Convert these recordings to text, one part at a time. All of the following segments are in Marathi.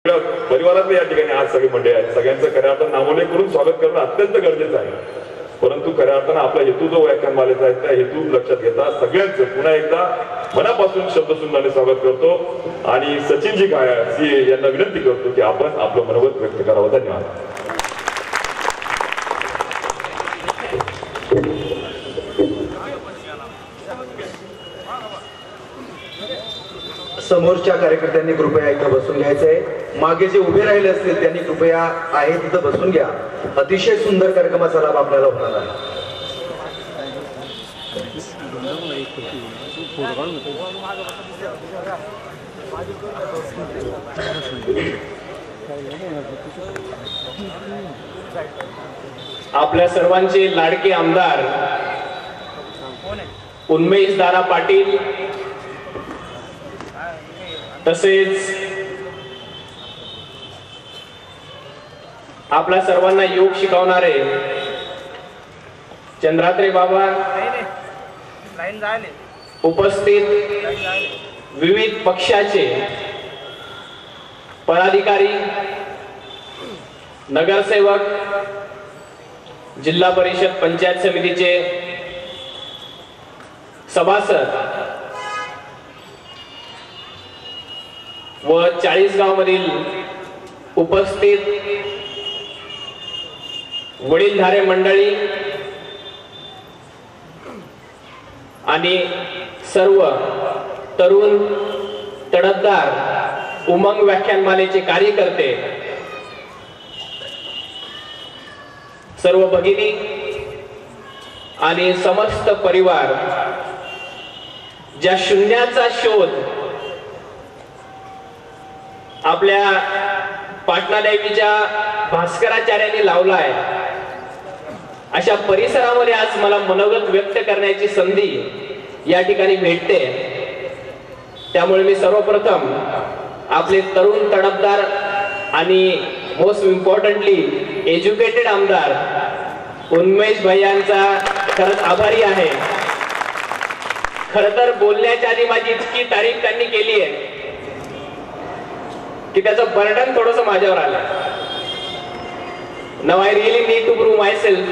परिवारातले या ठिकाणी आज सगळे मंडळी आहेत. सगळ्यांचं खऱ्या अर्थानं नामोल्लेख करून स्वागत करणं अत्यंत गरजेचं आहे. परंतु खऱ्या अर्थानं आपला हेतू जो व्याख्यानमालेचा आहे त्या हेतू लक्षात घेता सगळ्यांचं पुन्हा एकदा मनापासून शब्दसुंदराने स्वागत करतो आणि सचिनजी गायक यांना विनंती करतो की आपण आपलं मनोगत व्यक्त करावं. धन्यवाद. समोरच्या कार्यकर्त्यांनी कृपया इथं बसून घ्यायचंय. मागे जे उभे राहिले असतील त्यांनी कृपया आहे तिथं बसून घ्या. अतिशय सुंदर कार्यक्रमाचा लाभ आपल्याला होणार आहे. आपल्या सर्वांचे लाडके आमदार उन्मेष दादा पाटील तसेच आपल्या सर्वांना योग शिकवणारे चंद्रात्रे बाबा, उपस्थित विविध पक्षाचे पदाधिकारी, नगरसेवक, जिल्हा परिषद पंचायत समितीचे सभासद व 40 गावामधील उपस्थित वडीलधारे मंडळी आणि सर्व तरुण तडफदार उमंग व्याख्यानमालेचे कार्यकर्ते, सर्व भगिनी आणि समस्त परिवार, ज्या शून्याचा शोध आपल्या पाटणादेवीच्या भास्कराचार्यांनी लावलाय अशा परिसरामध्ये आज मला मनोगत व्यक्त करण्याची संधी या ठिकाणी भेटते. त्यामुळे मी सर्वप्रथम आपले तरुण तडफदार आणि मोस्ट इम्पॉर्टंटली एज्युकेटेड आमदार उन्मेष भैयांचा खरंच आभारी आहे. खरं तर बोलण्याच्या आधी माझी इतकी तारीफ त्यांनी केली आहे की त्याचं बर्डन थोडस माझ्यावर आलं. Now I really need to prove myself.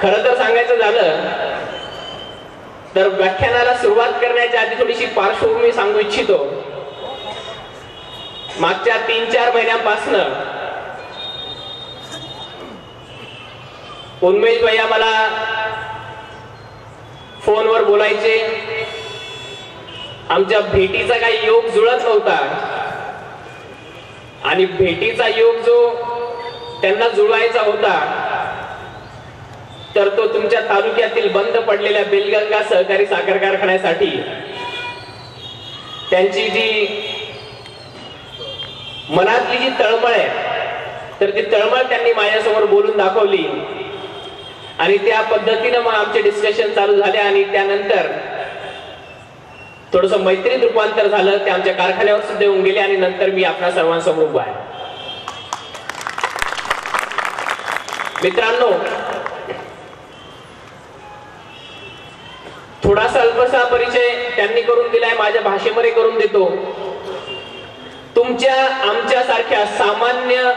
खरं तर सांगायचं झालं तर व्याख्यानाला सुरुवात करण्याच्या आधी थोडीशी पार्श्वभूमी सांगू इच्छितो. मागच्या 3-4 महिन्यांपासून उन्मेष भैया मला फोनवर बोलायचे. आमच्या भेटीचा काही योग जुळत नव्हता आणि भेटीचा योग जो त्यांना जुळवायचा होता तर तो तुमच्या तालुक्यातील बंद पडलेल्या बेलगंगा सहकारी साखर कारखान्यासाठी त्यांची जी मनातली जी तळमळ आहे तर ती तळमळ त्यांनी माझ्यासमोर बोलून दाखवली आणि त्या पद्धतीने मग आमचे डिस्कशन चालू झाले आणि त्यानंतर थोडस मैत्रीत रूपांतर झालं. ते आमच्या कारखान्यावर सुद्धा येऊन गेले आणि नंतर मी आपल्या सर्वांसमोर उभा आहे. मित्रांनो, थोडासा अल्पसा परिचय त्यांनी करून दिलाय, माझ्या भाषेमध्ये करून देतो. तुमच्या आमच्या सारख्या सामान्य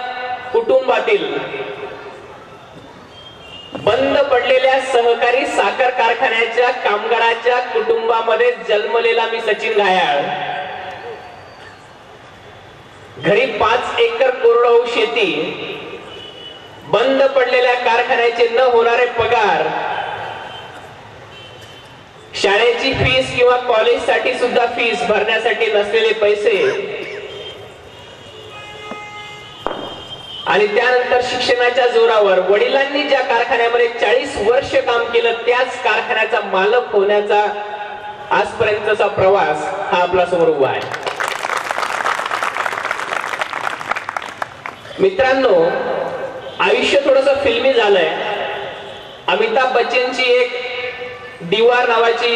कुटुंबातील बंद पडलेल्या सहकारी साखर कारखान्याच्या कामगाराच्या कुटुंबामध्ये जन्मलेला मी सचिन घायाळ. घरी 5 एकर कोरडवाहू शेती, बंद पडलेल्या कारखान्याचे न होणारे पगार, शाळेची फीस किंवा कॉलेजसाठी सुद्धा फीस भरण्यासाठी नसलेले पैसे आणि त्यानंतर शिक्षणाच्या जोरावर वडिलांनी ज्या कारखान्यामध्ये 40 वर्ष काम केलं त्याच कारखान्याचा मालक होण्याचा आजपर्यंतचा प्रवास हा आपला समोर उभा आहे. मित्रांनो, आयुष्य थोडस फिल्मी झालंय. अमिताभ बच्चनची एक दीवार नावाची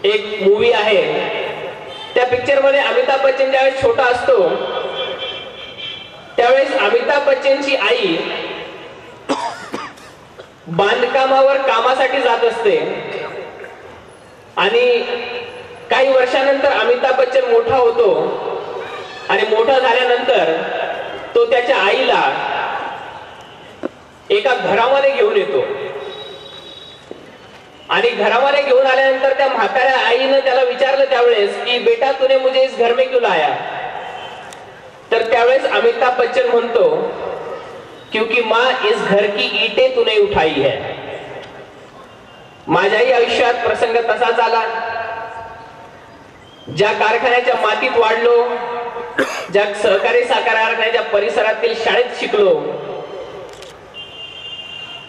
एक मूवी आहे. त्या पिक्चर मध्ये अमिताभ बच्चन ज्यावेळेस छोटा असतो त्यावेळेस अमिताभ बच्चनची आई बांधकामावर कामासाठी जात असते आणि काही वर्षानंतर अमिताभ बच्चन मोठा होतो आणि मोठा झाल्यानंतर तो त्याच्या आईला एका घरामध्ये घेऊन येतो आणि घरामध्ये घेऊन आल्यानंतर त्या म्हाताऱ्या आईनं त्याला विचारलं त्यावेळेस की बेटा तूने मुझे इस घर में क्यों लाया? तर त्यावेळेस अमिताभ बच्चन म्हणतो क्योंकि माँ इस घर की ईंटें तूने उठाई है. माझ्याही आयुष्यात प्रसंग तसाच आला. ज्या कारखान्याच्या मातीत वाढलो, ज्या सहकारी साखर कारखान्याच्या परिसरातील शाळेत शिकलो,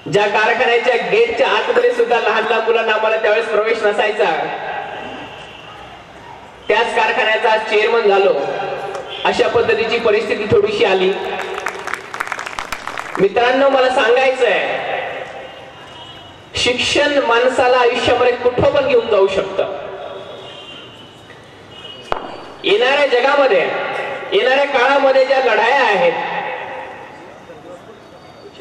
ज्या कारखान्याच्या गेटच्या आतमध्ये सुद्धा लहान लहान मुलांना आम्हाला त्यावेळेस प्रवेश नसायचा, त्याच कारखान्याचा चेअरमन झालो. अशा पद्धतीची परिस्थिती थोडीशी आली. मित्रांनो, मला सांगायचंय, शिक्षण माणसाला आयुष्यामध्ये कुठं पण घेऊन जाऊ शकतं. येणाऱ्या जगामध्ये, येणाऱ्या काळामध्ये ज्या लढाया आहेत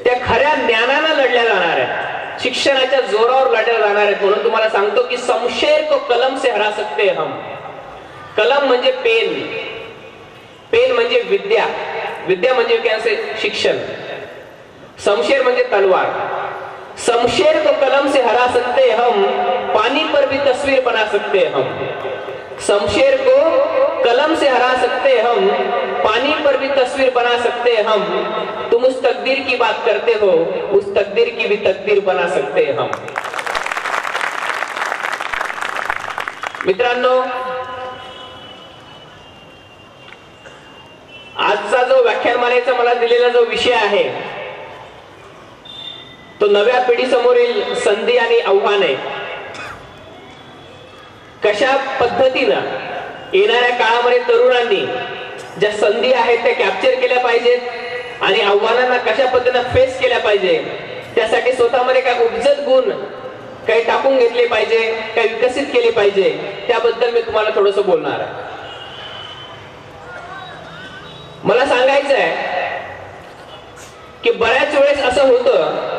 त्या खऱ्या ज्ञानानं लढल्या जाणार आहेत, शिक्षणाच्या जोरावर लढल्या जाणार आहेत. म्हणून तुम्हाला सांगतो की शमशेर को कलम से हरा सकते हम. कलम म्हणजे पेन, पेन म्हणजे विद्या, विद्या म्हणजे काय असे शिक्षण. शमशेर म्हणजे तलवार. शमशेर को कलम से हरा सकते हम, पानी पर भी तस्वीर बना सकते हम. शमशेर को कलम से हरा सकते हम, पानी पर भी तस्वीर बना सकते हम. तुम उस तकदीर की बात करते हो, उस तकदीर की भी तकदीर बना सकते हम. मित्रांनो, आजचा जो व्याख्यानमालेचा मला दिलेला जो विषय आहे तो नव्या पिढीसमोरील संधी आणि आव्हाने कशा पद्धतीनं येणाऱ्या काळामध्ये तरुणांनी ज्या संधी आहेत त्या कॅप्चर केल्या पाहिजेत आणि आव्हानांना कशा पद्धतीने फेस केल्या पाहिजे, त्यासाठी स्वतःमध्ये काही उपजत गुण काही टाकून घेतले पाहिजे, काही विकसित केले पाहिजे, त्याबद्दल मी तुम्हाला थोडंसं बोलणार आहे. मला सांगायचं आहे की बऱ्याच वेळेस असं होतं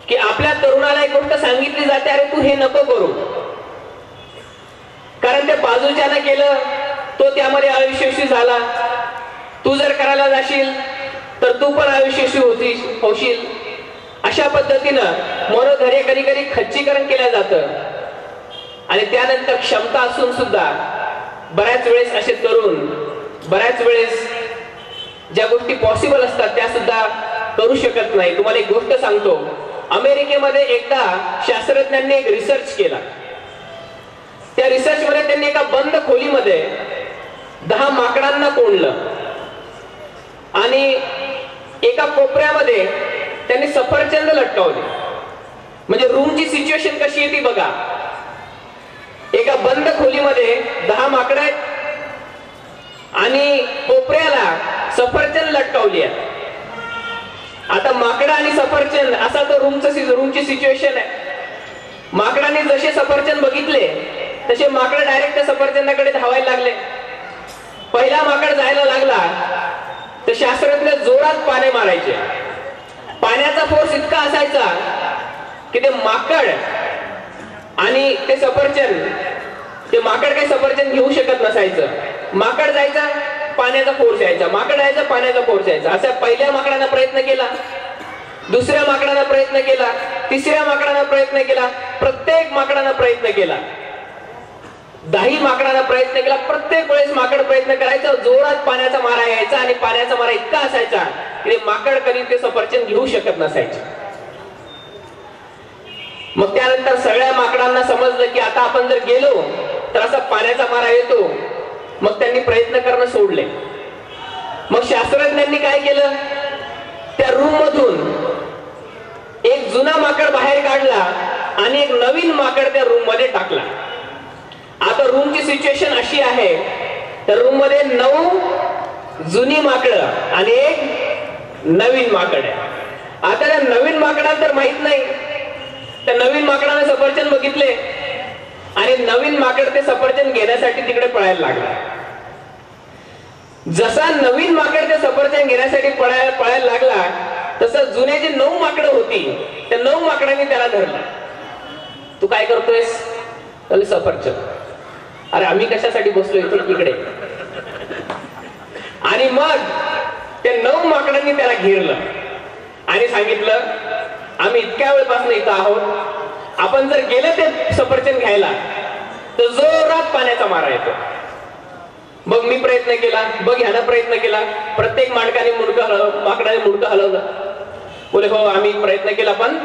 की आपल्या तरुणाला एक गोष्ट सांगितली जाते, अरे तू हे नको करू, कारण ते बाजूच्यानं केलं तो त्यामध्ये अयशस्वी झाला. तू जर करायला जाशील तर तू पण अयशस्वी होशील. अशा पद्धतीनं मनोधैर्य कधी कधी खच्चीकरण केलं जातं आणि त्यानंतर क्षमता असून सुद्धा बऱ्याच वेळेस असे तरुण बऱ्याच वेळेस ज्या गोष्टी पॉसिबल असतात त्या सुद्धा करू शकत नाही. तुम्हाला एक गोष्ट सांगतो, अमेरिकेमध्ये एकदा शास्त्रज्ञांनी एक रिसर्च केला. त्या रिसर्च मध्ये त्यांनी एका बंद खोलीमध्ये 10 माकडांना कोंडलं आणि एका कोपऱ्यामध्ये त्यांनी सफरचंद लटकावले. म्हणजे रूमची सिच्युएशन कशी आहे ती बघा. एका बंद खोलीमध्ये 10 माकडं आहेत आणि कोपऱ्याला सफरचंद लटकावली आहे. आता माकडं आणि सफरचंद असा तो रूमची सिच्युएशन आहे. माकडांनी जसे सफरचंद बघितले तसे माकड डायरेक्ट सफरचंदाकडे धावायला लागले. पहिला माकड जायला लागला तर शास्त्रज्ञ जोरात पाने मारायचे. पाण्याचा फोर्स इतका असायचा की ते माकड आणि ते सफरचंद, ते माकड काही सफरचंद घेऊ शकत नसायचं. माकड जायचा, पाण्याचा फोर्स यायचा, माकड यायचा, पाण्याचा फोर्स यायचा. असा पहिल्या माकडाने प्रयत्न केला, दुसऱ्या माकडाने प्रयत्न केला, तिसऱ्या माकडाने प्रयत्न केला, प्रत्येक माकडाने प्रयत्न केला. 10 माकडांना प्रयत्न केला. प्रत्येक वेळेस माकड प्रयत्न करायचा, जोरात पाण्याचा मारा यायचा आणि पाण्याचा मारा इतका असायचा की माकड कधी ते सफरचंद घेऊ शकत नसायचे. मग त्यानंतर सगळ्या माकडांना समजलं की आता आपण जर गेलो तर असा पाण्याचा मारा येतो. मग त्यांनी प्रयत्न करणं सोडले. मग शास्त्रज्ञांनी काय केलं, त्या रूम मधून एक जुना माकड बाहेर काढला आणि एक नवीन माकड त्या रूम मध्ये टाकला. आता रूमची सिच्युएशन अशी आहे, तर रूम मध्ये 9 जुनी माकडं आणि एक नवीन माकड आहे. आता त्या नवीन माकडाला तर माहित नाही, त्या नवीन माकडाने सफरचंद बघितले आणि नवीन माकड ते सफरचंद घेण्यासाठी तिकडे पळायला लागला. जसा नवीन माकड ते सफरचंद घेण्यासाठी पळायला लागला तसं जुने जे 9 माकडं होती त्या 9 माकडांनी त्याला धरलं. तू काय करतोयस, त्याला सफरचंद. अरे आम्ही कशासाठी बसलो इकडे? आणि मग त्या 9 माकडांनी त्याला घेरलं आणि सांगितलं, आम्ही इतक्या वेळपासून इथं आहोत, आपण जर गेलं ते सफरचंद घ्यायला तर जोरात पाण्याचा मारा येतो. मग मी प्रयत्न केला, बघ ह्यानं प्रयत्न केला, प्रत्येक माकडाने मुंडकं हलवलं. बोले हो आम्ही प्रयत्न केला पण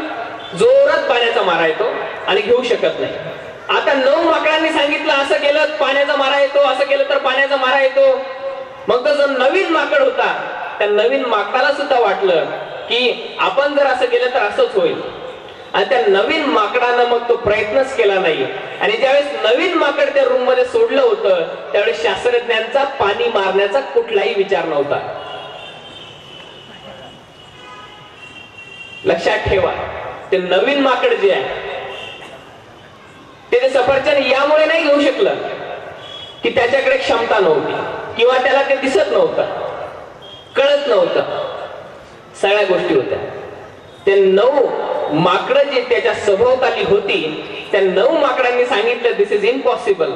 जोरात पाण्याचा मारा येतो आणि घेऊ शकत नाही. आता 9 माकडांनी सांगितलं असं केलं पाण्याचा मारा येतो, असं केलं तर पाण्याचा मारा येतो. मग तो जो नवीन माकड होता त्या नवीन माकडाला सुद्धा वाटलं की आपण जर असं केलं तर असंच होईल. आणि त्या नवीन माकडानं मग तो प्रयत्नच केला नाही. आणि ज्यावेळेस नवीन माकड त्या रूम मध्ये सोडलं होतं त्यावेळेस शास्त्रज्ञांचा पाणी मारण्याचा कुठलाही विचार नव्हता. लक्षात ठेवा, ते नवीन माकड जे आहे ते सफरचंद यामुळे नाही घेऊ शकलं की त्याच्याकडे क्षमता नव्हती किंवा त्याला ते दिसत नव्हतं, कळत नव्हतं. सगळ्या गोष्टी होत्या. ते 9 माकडं जे त्याच्या सभोवताली होती त्या 9 माकडांनी सांगितलं दिस इज इम्पॉसिबल,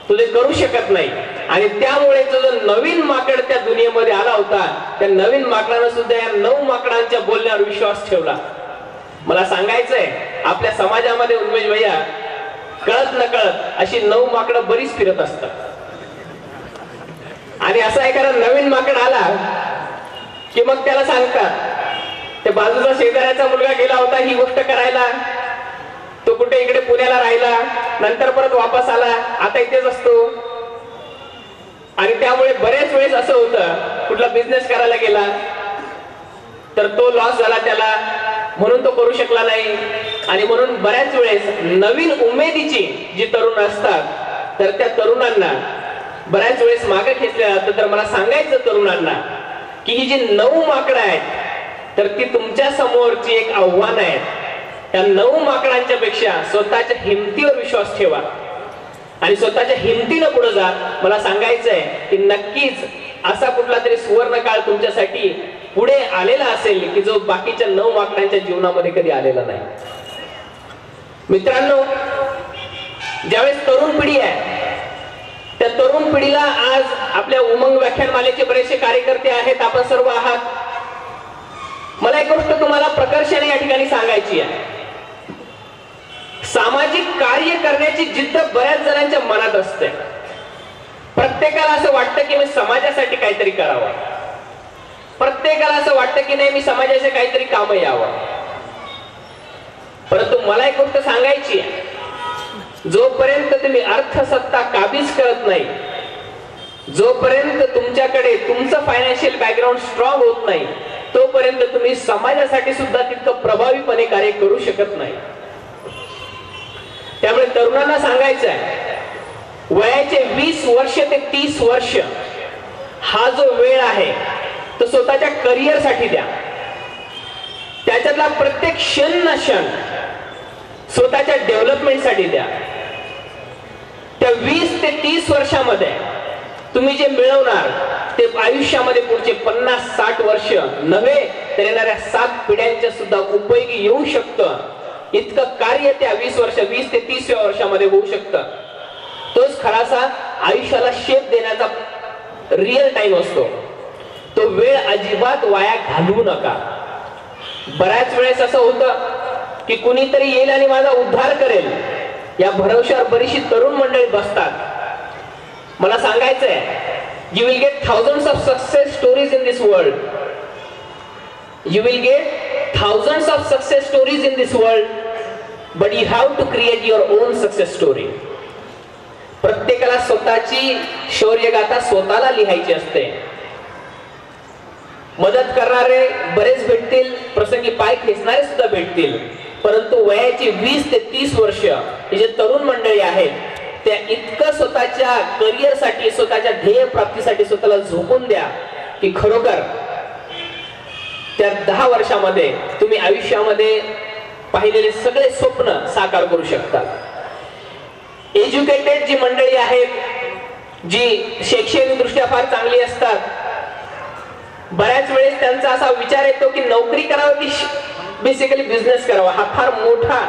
तू ते करू शकत नाही. आणि त्यामुळे जो नवीन माकड त्या दुनियेमध्ये आला होता त्या नवीन माकडानं सुद्धा या 9 माकडांच्या बोलण्यावर विश्वास ठेवला. मला सांगायचंय आपल्या समाजामध्ये उन्मेष भैया कळत न कळत अशी 9 माकडं बरीच फिरत असतात. आणि असा एखादा नवीन माकड आला की मग त्याला सांगतात, ते बाजूचा शेजाऱ्याचा मुलगा गेला होता ही गोष्ट करायला, तो कुठे इकडे पुण्याला राहिला, नंतर परत वापस आला, आता इथेच असतो. आणि त्यामुळे बरेच वेळेस असं होतं कुठला बिझनेस करायला गेला तर तो लॉस झाला त्याला, म्हणून तो करू शकला नाही. आणि म्हणून बऱ्याच वेळेस नवीन उमेदीची जी तरुण असतात तर त्या तरुणांना बऱ्याच वेळेस मागे खेचले जातं. तर मला सांगायचं तरुणांना की ही जी 9 माकडं आहेत तर ती तुमच्या समोरची एक आव्हान आहे. त्या 9 माकडांच्या पेक्षा स्वतःच्या हिमतीवर विश्वास ठेवा आणि स्वतःच्या हिमतीनं पुढे जा. मला सांगायचंय की नक्कीच असा कुठला तरी सुवर्ण काळ तुमच्यासाठी पुढे आलेला असेल की जो बाकीच्या 9 माकडांच्या जीवनामध्ये कधी आलेला नाही. मित्रांनो, ज्यावेळेस तरुण पिढी आहे त्या तरुण पिढीला आज आपल्या उमंग व्याख्यानमालेचे बरेचसे कार्यकर्ते आहेत, आपण सर्व आहात. मला एक गोष्ट तुम्हाला प्रकर्षाने या ठिकाणी सांगायची आहे. सामाजिक कार्य करण्याची जिद्द बऱ्याच जणांच्या मनात असते. प्रत्येकाला असं वाटतं की मी समाजासाठी काहीतरी करावं, प्रत्येकाला असं वाटतं की नाही मी समाजाचे काहीतरी काम यावं. परंतु मला एक गोष्ट सांगायची आहे, जोपर्यंत तुम्ही अर्थसत्ता काबीज करत नाही, जोपर्यंत तुमच्याकडे तुमचं फायनान्शियल बॅकग्राऊंड स्ट्रॉंग होत नाही तोपर्यंत तुम्ही समाजासाठी सुद्धा तितकं प्रभावीपणे कार्य करू शकत नाही. त्यामुळे तरुणांना सांगायचं आहे, वयाचे 20 वर्ष ते 30 वर्ष हा जो वेळ आहे तो स्वतःच्या करिअरसाठी द्या. त्याच्यातला प्रत्येक क्षण ना क्षण स्वतःच्या डेव्हलपमेंटसाठी द्या. त्या 20 ते 30 वर्षामध्ये तुम्ही जे मिळवणार ते आयुष्यामध्ये पुढचे 50-60 वर्ष नव्हे तर येणाऱ्या 7 पिढ्यांच्या सुद्धा उपयोगी येऊ शकतं. इतकं कार्य त्या 20 ते 30 वर्षामध्ये होऊ शकतं. तोच खरासा आयुष्याला शेप देण्याचा रिअल टाइम असतो. तो वेळ अजिबात वाया घालवू नका. बऱ्याच वेळेस असं होतं की कुणीतरी येईल आणि माझा उद्धार करेल या भरवशावर बरीचशी तरुण मंडळी बसतात. मला सांगायचंय, you will get thousands of success stories in this world. You will get thousands of success stories in this world, but you have to create your own success story. प्रत्येकाला स्वतःची शौर्यगाथा स्वतःला लिहायची असते. मदत करणारे बरेच भेटतील, प्रसंगी पाय खेचणारे सुद्धा भेटतील, परंतु वयाची 20 ते 30 वर्ष हे जे तरुण मंडळी आहेत त्या इतकं स्वतःच्या करिअरसाठी, स्वतःच्या ध्येय प्राप्तीसाठी स्वतःला झोकून द्या की खरोखर त्या 10 वर्षामध्ये तुम्ही आयुष्यामध्ये पाहिलेले सगळे स्वप्न साकार करू शकता. एज्युकेटेड जी मंडळी आहेत, जी शैक्षणिक दृष्ट्या फार चांगली असतात, बऱ्याच वेळेस त्यांचा असा विचार येतो की नोकरी करावं की बेसिकली बिझनेस करावा. हा फार मोठा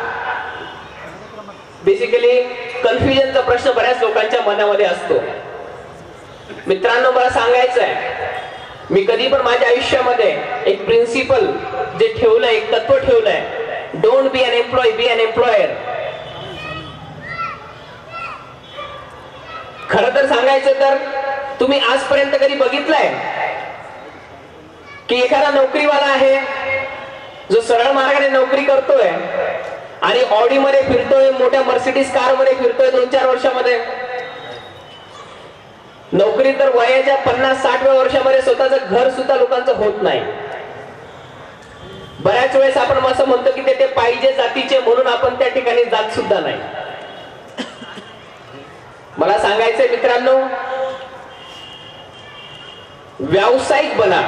बेसिकली कन्फ्युजनचा प्रश्न बऱ्याच लोकांच्या मनामध्ये असतो. मित्रांनो, मला सांगायचं आहे, मी कधी पण माझ्या आयुष्यामध्ये एक प्रिन्सिपल जे ठेवलंय, एक तत्व ठेवलंय, don't be an employee, be an employer. खरं तर सांगायचं तर तुम्ही आजपर्यंत कधी बघितलंय की एखादा नोकरीवाला आहे जो सरळ मार्गाने नोकरी करतोय आणि ऑडी मध्ये फिरतोय, मोठ्या मर्सिडीज कार मध्ये फिरतोय 2-4 वर्षामध्ये? नोकरी तर वयाच्या 50-60व्या वर्षामध्ये स्वतःचं घर सुद्धा लोकांचं होत नाही. बऱ्याच वेळेस आपण असं म्हणतो की ते पाहिजे जातीचे म्हणून आपण त्या ठिकाणी जात सुद्धा नाही. मला सांगायचंय मित्रांनो, व्यावसायिक बना.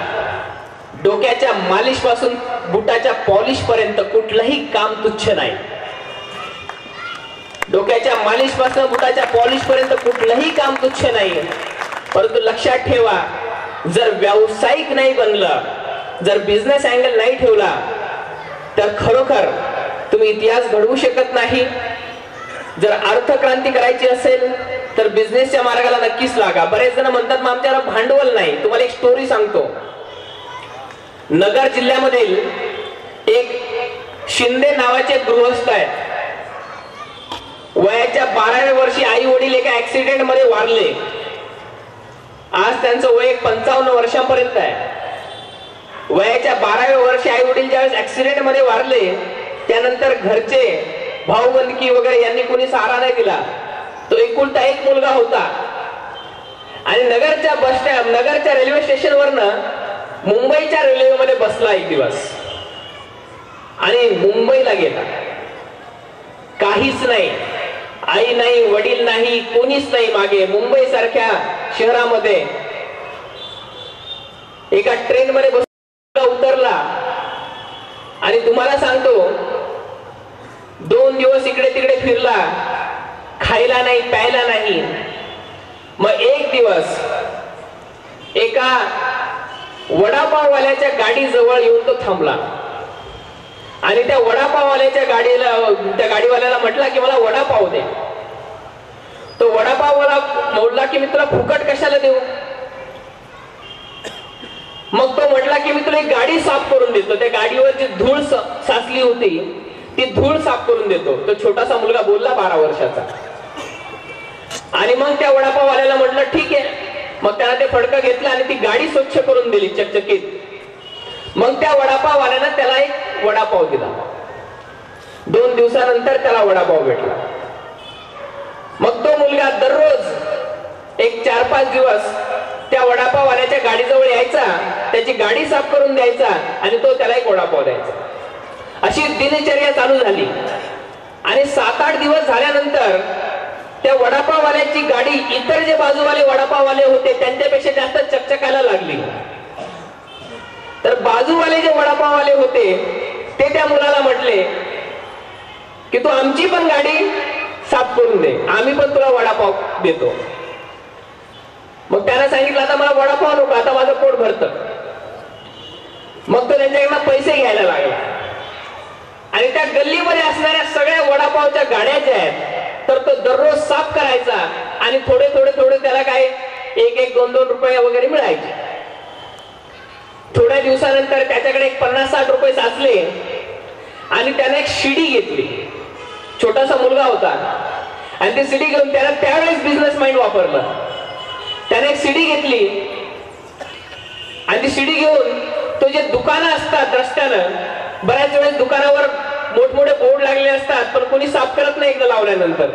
डोक्याच्या मालिश पासून बुटाच्या पॉलिश पर्यंत कुठलंही काम तुच्छ नाही. डोक्याच्या मालिश पासून बुटाच्या पॉलिश पर्यंत कुठलंही काम तुच्छ नाही. परंतु लक्षात ठेवा, जर व्यावसायिक नाही बनलं, जर बिझनेस अँगल नाही ठेवला, तर खरोखर तुम्ही इतिहास घडवू शकत नाही. जर अर्थक्रांती करायची असेल तर बिझनेसच्या मार्गाला नक्कीच लागा. बरेच जण म्हणतात मग आमच्याकडे भांडवल नाही. तुम्हाला एक स्टोरी सांगतो. नगर जिल्ह्यामधील एक शिंदे नावाचे गृहस्थ आहेत. वयाच्या 12व्या वर्षी आई वडील एका ऍक्सिडेंट मध्ये वारले. आज त्यांचं वय 55 वर्षांपर्यंत आहे. वयाच्या 12व्या वर्षी आई वडील ज्यावेळेस ऍक्सिडेंट मध्ये वारले, त्यानंतर घरचे भाऊबंदकी वगैरे यांनी कोणी सहारा नाही दिला. तो एकुलता एक मुलगा होता आणि नगरच्या रेल्वे स्टेशनवरनं मुंबईच्या रेल्वेमध्ये बसला एक दिवस आणि मुंबईला गेला. काहीच नाही, आई नाही, वडील नाही, कोणीच नाही मागे. मुंबई सारख्या शहरामध्ये एका ट्रेन मध्ये बसून उतरला आणि तुम्हाला सांगतो 2 दिवस इकडे तिकडे फिरला, खायला नाही, प्यायला नाही. मग एक दिवस एका वडापाववाल्याच्या गाडी जवळ येऊन तो थांबला आणि त्या वडापाववाल्याच्या गाडीवाल्याला म्हटला की मला वडापाव दे. तो वडापाववाला म्हटला की मी तुला फुकट कशाला देऊ? मग तो म्हटला की मी तुला एक गाडी साफ करून देतो. त्या गाडीवर जी धूळ साचली होती ती धूळ साफ करून देतो. तो छोटासा मुलगा बोलला 12 वर्षाचा. आणि मग त्या वडापाववाल्याला म्हटलं ठीक आहे. मग त्याला ते फडकं घेतलं आणि ती गाडी स्वच्छ करून दिली चकचकीत. मग त्या वडापाववाल्यानं त्याला एक वडापाव दिला. 2 दिवसानंतर त्याला वडापाव भेटला. मग तो मुलगा दररोज एक 4-5 दिवस त्या वडापाववाल्याच्या गाडीजवळ यायचा, त्याची गाडी साफ करून द्यायचा आणि तो त्याला एक वडापाव द्यायचा. अशी दिनचर्या चालू झाली आणि 7-8 दिवस झाल्यानंतर त्या वडापाववाल्याची गाडी इतर जे बाजूवाले वडापाववाले होते त्यांच्यापेक्षा जास्त चकचकायला लागली. तर बाजूवाले जे वडापाववाले होते ते त्या मुलाला म्हटले की तू आमची पण गाडी साफ करून दे, आम्ही पण तुला वडापाव देतो. मग त्याने सांगितलं आता मला वडापाव नको, आता माझं पोट भरतं. मग तो त्यांच्याकडनं पैसे घ्यायला लागला आणि त्या गल्लीमध्ये असणाऱ्या सगळ्या वडापावच्या गाड्या ज्या आहेत तर तो दररोज साफ करायचा आणि थोडे त्याला काय 1-2 रुपये वगैरे मिळायचे. थोड्या दिवसानंतर त्याच्याकडे 50-60 रुपये साचले आणि त्याने एक शिडी घेतली. छोटासा मुलगा होता आणि ती शिडी घेऊन त्याला त्यावेळेस बिझनेस माइंड वापरलं. त्याने एक शिडी घेतली आणि ती शिडी घेऊन तो जे दुकानं असतात रस्त्यानं, बऱ्याच वेळेस दुकानावर मोठमोठे बोर्ड लागलेले असतात पण कोणी साफ करत नाही एकदा लावल्यानंतर.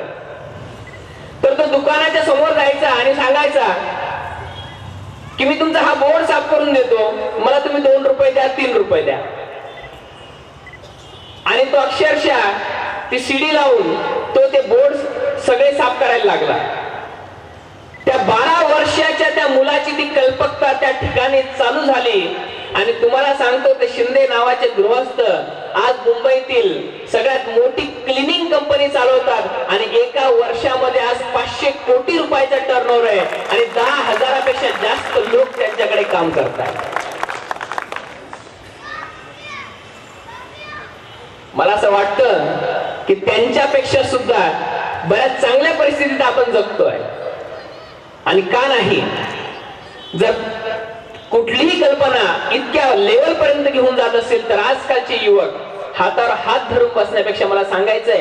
तर तो दुकानाच्या समोर जायचा आणि सांगायचा की मी तुमचा हा बोर्ड साफ करून देतो, मला तुम्ही 2 रुपये द्या, 3 रुपये द्या. आणि तो अक्षरशः ती शिडी लावून तो ते बोर्ड सगळे साफ करायला लागला. त्या 12 वर्षाच्या त्या मुलाची ती कल्पकता त्या ठिकाणी चालू झाली आणि तुम्हाला सांगतो ते शिंदे नावाचे गृहस्थ आज मुंबईतील सगळ्यात मोठी क्लिनिंग कंपनी चालवतात आणि एका वर्षामध्ये आज 500 कोटी रुपयाचा टर्नओव्हर आहे आणि 10,000पेक्षा जास्त लोक त्यांच्याकडे काम करतात. मला असं वाटतं की त्यांच्यापेक्षा सुद्धा बऱ्याच चांगल्या परिस्थितीत आपण जगतोय. आणि का नाही, जर कुठलीही कल्पना इतक्या लेवल पर्यंत घेऊन जात असेल तर आजकालचे युवक हातावर हात धरून बसण्यापेक्षा मला सांगायचंय,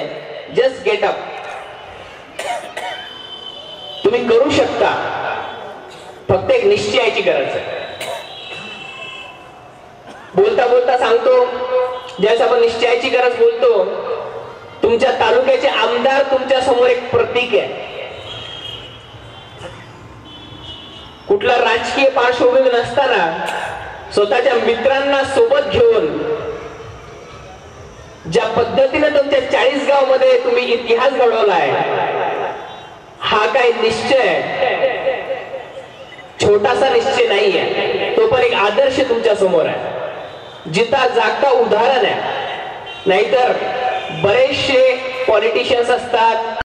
जस्ट गेट अप. तुम्ही करू शकता, फक्त एक निश्चयाची गरज आहे. बोलता बोलता सांगतो, ज्यावेळेस आपण निश्चयाची गरज बोलतो, तुमच्या तालुक्याचे आमदार तुमच्या समोर एक प्रतीक आहे. कुठला राजकीय पार्श्वभूमी नसताना स्वतःच्या मित्रांना सोबत घेऊन ज्या पद्धतीने तुमच्या 40 गाव मध्ये तुम्ही इतिहास घडवलाय, हा काय निश्चय छोटासा निश्चय नाहीये, तो पण एक आदर्श तुमच्या समोर आहे, जिता जागता उदाहरण आहे. नाहीतर बरेचसे पॉलिटिशियन्स असतात,